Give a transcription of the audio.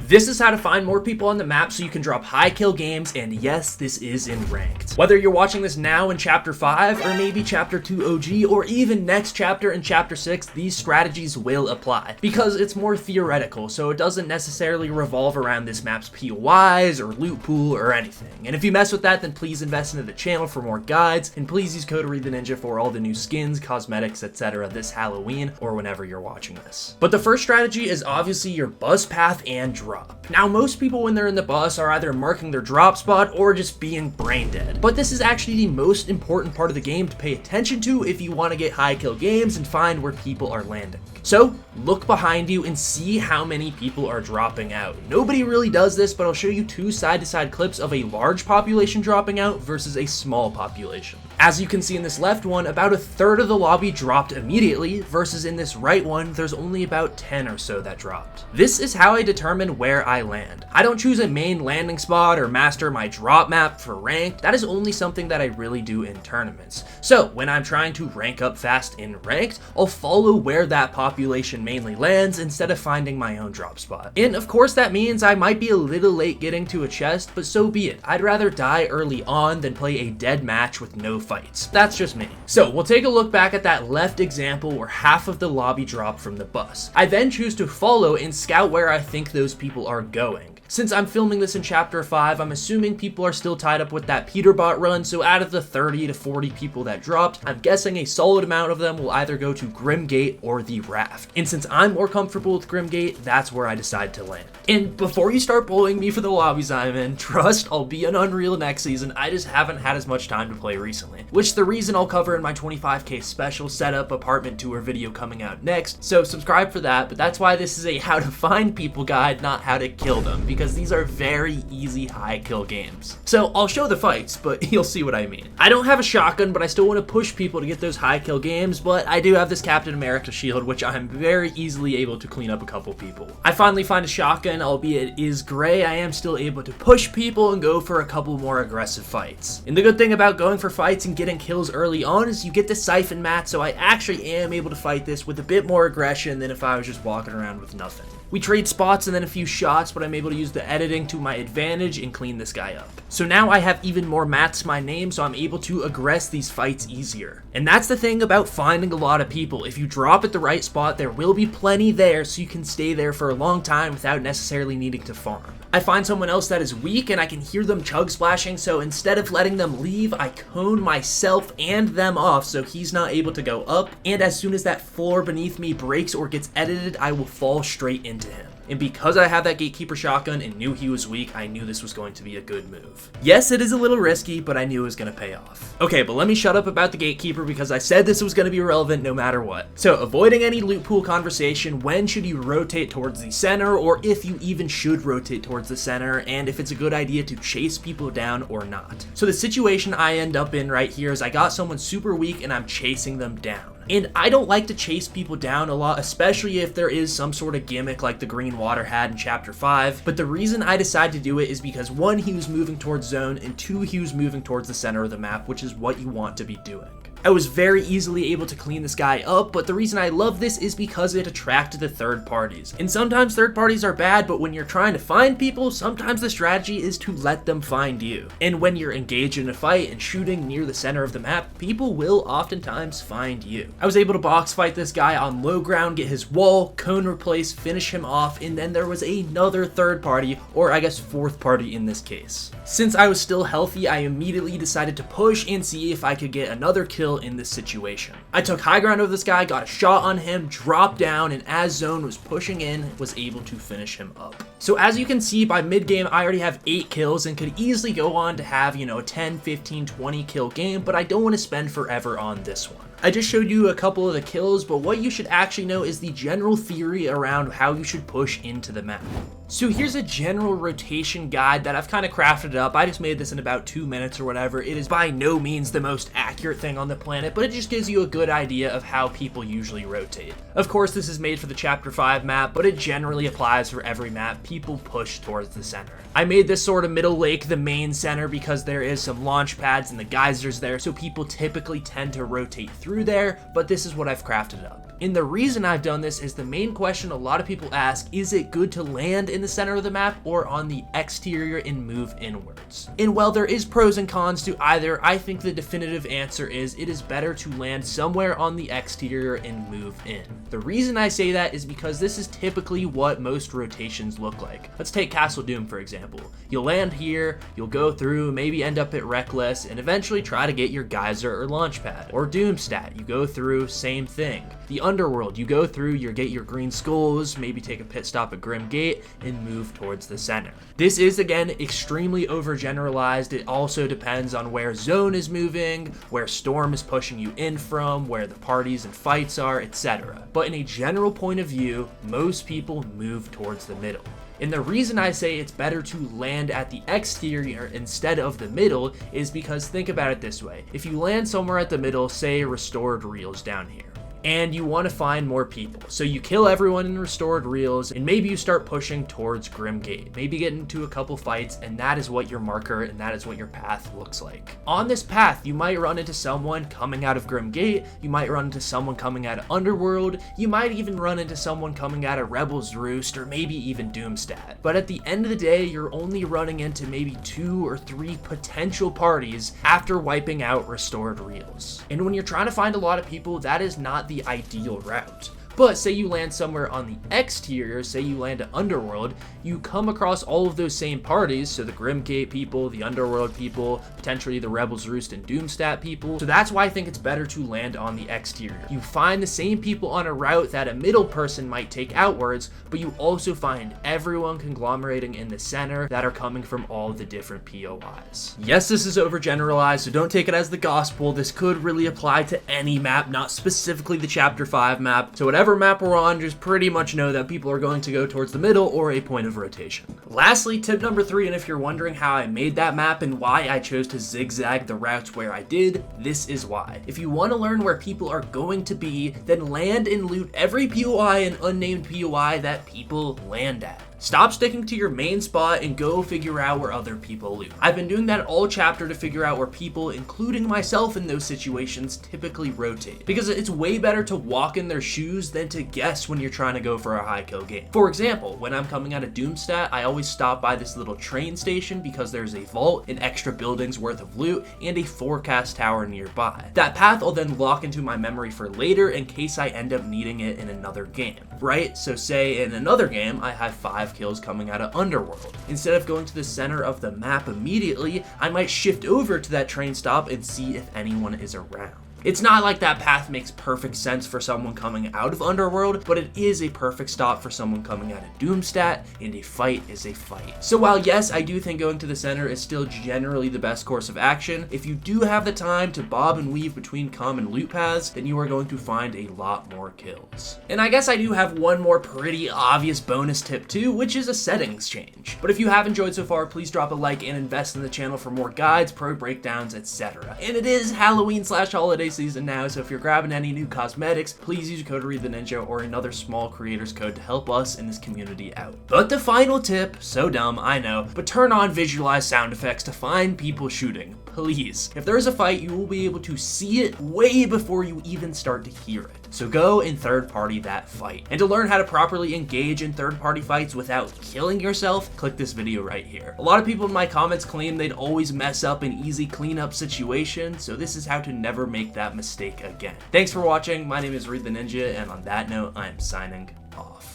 This is how to find more people on the map so you can drop high kill games, and yes, this is in ranked. Whether you're watching this now in chapter 5 or maybe chapter 2 OG or even next chapter in chapter 6, these strategies will apply because it's more theoretical, so it doesn't necessarily revolve around this map's POIs or loot pool or anything. And if you mess with that, then please invest into the channel for more guides, and please use code reidtheninja for all the new skins, cosmetics, etc. this Halloween or whenever you're watching this. But the first strategy is obviously your bus path and drop. Now, most people when they're in the bus are either marking their drop spot or just being brain dead. But this is actually the most important part of the game to pay attention to if you want to get high kill games and find where people are landing. So, look behind you and see how many people are dropping out. Nobody really does this, but I'll show you two side-to-side clips of a large population dropping out versus a small population. As you can see in this left one, about a third of the lobby dropped immediately, versus in this right one, there's only about 10 or so that dropped. This is how I determine where I land. I don't choose a main landing spot or master my drop map for ranked. That is only something that I really do in tournaments. So, when I'm trying to rank up fast in ranked, I'll follow where that population mainly lands instead of finding my own drop spot. And of course that means I might be a little late getting to a chest, but so be it. I'd rather die early on than play a dead match with no fights. That's just me. So we'll take a look back at that left example where half of the lobby dropped from the bus. I then choose to follow and scout where I think those people are going. Since I'm filming this in chapter 5, I'm assuming people are still tied up with that Peterbot run, so out of the 30 to 40 people that dropped, I'm guessing a solid amount of them will either go to Grimgate or the Raft. And since I'm more comfortable with Grimgate, that's where I decide to land. And before you start bullying me for the lobbies I'm in, trust, I'll be on Unreal next season. I just haven't had as much time to play recently, which the reason I'll cover in my 25k special setup apartment tour video coming out next, so subscribe for that. But that's why this is a how to find people guide, not how to kill them, because these are very easy high kill games. So I'll show the fights, but you'll see what I mean. I don't have a shotgun, but I still want to push people to get those high kill games, but I do have this Captain America shield, which I'm very easily able to clean up a couple people. I finally find a shotgun, albeit it is gray. I am still able to push people and go for a couple more aggressive fights. And the good thing about going for fights and getting kills early on is you get the siphon mat, so I actually am able to fight this with a bit more aggression than if I was just walking around with nothing. We trade spots and then a few shots, but I'm able to use the editing to my advantage and clean this guy up. So now I have even more mats to my name, so I'm able to aggress these fights easier. And that's the thing about finding a lot of people. If you drop at the right spot, there will be plenty there, so you can stay there for a long time without necessarily needing to farm. I find someone else that is weak and I can hear them chug splashing, so instead of letting them leave, I cone myself and them off so he's not able to go up, and as soon as that floor beneath me breaks or gets edited, I will fall straight into him. And because I have that Gatekeeper shotgun and knew he was weak, I knew this was going to be a good move. Yes, it is a little risky, but I knew it was going to pay off. Okay, but let me shut up about the Gatekeeper because I said this was going to be relevant no matter what. So, avoiding any loot pool conversation, when should you rotate towards the center, or if you even should rotate towards the center, and if it's a good idea to chase people down or not. So the situation I end up in right here is I got someone super weak and I'm chasing them down. And I don't like to chase people down a lot, especially if there is some sort of gimmick like the green water had in chapter 5. But the reason I decided to do it is because 1, he was moving towards zone, and 2, he was moving towards the center of the map, which is what you want to be doing. I was very easily able to clean this guy up, but the reason I love this is because it attracted the third parties. And sometimes third parties are bad, but when you're trying to find people, sometimes the strategy is to let them find you. And when you're engaged in a fight and shooting near the center of the map, people will oftentimes find you. I was able to box fight this guy on low ground, get his wall, cone replace, finish him off, and then there was another third party, or I guess fourth party in this case. Since I was still healthy, I immediately decided to push and see if I could get another kill in this situation. I took high ground over this guy, got a shot on him, dropped down, and as zone was pushing in, was able to finish him up. So as you can see, by mid game, I already have 8 kills and could easily go on to have, a 10, 15, 20 kill game, but I don't want to spend forever on this one. I just showed you a couple of the kills, but what you should actually know is the general theory around how you should push into the map. So here's a general rotation guide that I've kind of crafted up. I just made this in about 2 minutes or whatever. It is by no means the most accurate thing on the planet, but it just gives you a good idea of how people usually rotate. Of course, this is made for the chapter 5 map, but it generally applies for every map. People push towards the center. I made this sort of middle lake the main center because there is some launch pads and the geysers there, so people typically tend to rotate through there, but this is what I've crafted up. And the reason I've done this is the main question a lot of people ask, is it good to land in the center of the map or on the exterior and move inwards? And while there is pros and cons to either, I think the definitive answer is it is better to land somewhere on the exterior and move in. The reason I say that is because this is typically what most rotations look like. Let's take Castle Doom for example. You'll land here, you'll go through, maybe end up at Reckless, and eventually try to get your Geyser or Launchpad. Or Doomstat, you go through, same thing. The Underworld, you go through, you get your green skulls, maybe take a pit stop at Grim Gate, and move towards the center. This is, again, extremely overgeneralized. It also depends on where Zone is moving, where Storm is pushing you in from, where the parties and fights are, etc. But in a general point of view, most people move towards the middle. And the reason I say it's better to land at the exterior instead of the middle is because think about it this way. If you land somewhere at the middle, say Restored Reels down here, and you want to find more people. So you kill everyone in Restored Reels, and maybe you start pushing towards Grim Gate. Maybe get into a couple fights, and that is what your marker and that is what your path looks like. On this path, you might run into someone coming out of Grim Gate, you might run into someone coming out of Underworld, you might even run into someone coming out of Rebel's Roost, or maybe even Doomstat. But at the end of the day, you're only running into maybe 2 or 3 potential parties after wiping out Restored Reels. And when you're trying to find a lot of people, that is not the ideal route. But say you land somewhere on the exterior, say you land at Underworld, you come across all of those same parties, so the Grim Gate people, the Underworld people, potentially the Rebel's Roost and Doomstat people. So that's why I think it's better to land on the exterior. You find the same people on a route that a middle person might take outwards, but you also find everyone conglomerating in the center that are coming from all the different POIs. Yes, this is overgeneralized, so don't take it as the gospel. This could really apply to any map, not specifically the Chapter 5 map. So whatever map we're on, just pretty much know that people are going to go towards the middle or a point of rotation. Lastly, tip number 3, and if you're wondering how I made that map and why I chose to zigzag the routes where I did, this is why. If you want to learn where people are going to be, then land and loot every POI and unnamed POI that people land at. Stop sticking to your main spot and go figure out where other people loot. I've been doing that all chapter to figure out where people, including myself in those situations, typically rotate. Because it's way better to walk in their shoes than to guess when you're trying to go for a high kill game. For example, when I'm coming out of Doomstat, I always stop by this little train station because there's a vault, an extra building's worth of loot, and a forecast tower nearby. That path I'll then lock into my memory for later in case I end up needing it in another game, right? So say in another game, I have 5 kills coming out of Underworld. Instead of going to the center of the map immediately, I might shift over to that train stop and see if anyone is around. It's not like that path makes perfect sense for someone coming out of Underworld, but it is a perfect stop for someone coming out of Doomstat, and a fight is a fight. So while yes, I do think going to the center is still generally the best course of action, if you do have the time to bob and weave between common loot paths, then you are going to find a lot more kills. And I guess I do have one more pretty obvious bonus tip too, which is a settings change. But if you have enjoyed so far, please drop a like and invest in the channel for more guides, pro breakdowns, etc. And it is Halloween/holiday season now, so if you're grabbing any new cosmetics, please use code reidtheninja or another small creator's code to help us in this community out. But the final tip, so dumb, I know, but turn on visualized sound effects to find people shooting. Please. If there's a fight, you will be able to see it way before you even start to hear it. So go and third party that fight. And to learn how to properly engage in third party fights without killing yourself, click this video right here. A lot of people in my comments claim they'd always mess up an easy cleanup situation, so this is how to never make that mistake again. Thanks for watching. My name is Reid the Ninja, and on that note, I am signing off.